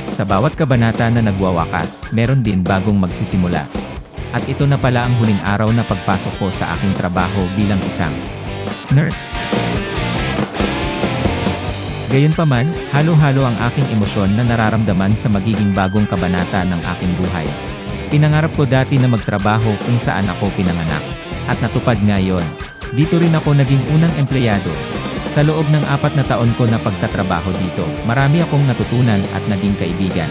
Sa bawat kabanata na nagwawakas, meron din bagong magsisimula. At ito na pala ang huling araw na pagpasok ko sa aking trabaho bilang isang nurse. Gayunpaman, halo-halo ang aking emosyon na nararamdaman sa magiging bagong kabanata ng aking buhay. Pinangarap ko dati na magtrabaho kung saan ako pinanganak. At natupad ngayon. Dito rin ako naging unang empleyado. Sa loob ng 4 na taon ko na pagtatrabaho dito, marami akong natutunan at naging kaibigan.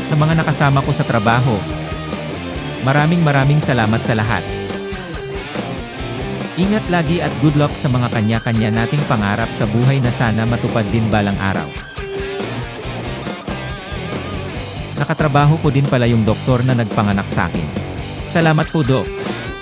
Sa mga nakasama ko sa trabaho, maraming salamat sa lahat. Ingat lagi at good luck sa mga kanya-kanya nating pangarap sa buhay na sana matupad din balang araw. Nakatrabaho ko din pala yung doktor na nagpanganak sa akin. Salamat po, Dok.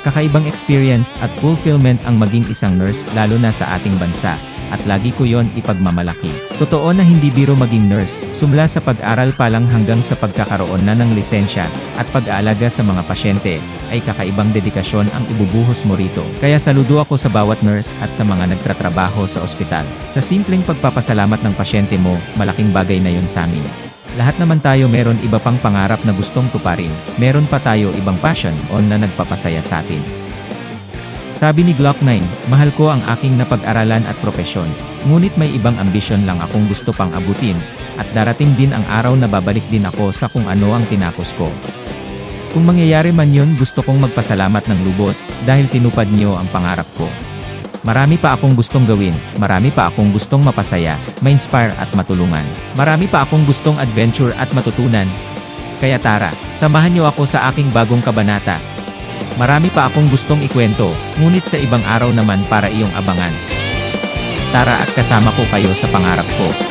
Kakaibang experience at fulfillment ang maging isang nurse lalo na sa ating bansa, at lagi ko yon ipagmamalaki. Totoo na hindi biro maging nurse, sumla sa pag-aral pa lang hanggang sa pagkakaroon na ng lisensya, at pag-aalaga sa mga pasyente, ay kakaibang dedikasyon ang ibubuhos mo rito. Kaya saludo ako sa bawat nurse at sa mga nagtatrabaho sa ospital. Sa simpleng pagpapasalamat ng pasyente mo, malaking bagay na yon sa amin. Lahat naman tayo meron iba pang pangarap na gustong tuparin, meron pa tayo ibang passion on na nagpapasaya sa atin. Sabi ni Glock 9, mahal ko ang aking napag-aralan at propesyon, ngunit may ibang ambisyon lang akong gusto pang abutin, at darating din ang araw na babalik din ako sa kung ano ang tinapos ko. Kung mangyayari man yun, gusto kong magpasalamat ng lubos, dahil tinupad niyo ang pangarap ko. Marami pa akong gustong gawin, marami pa akong gustong mapasaya, ma-inspire at matulungan. Marami pa akong gustong adventure at matutunan. Kaya tara, samahan niyo ako sa aking bagong kabanata. Marami pa akong gustong ikwento, ngunit sa ibang araw naman para iyong abangan. Tara at kasama ko kayo sa pangarap ko.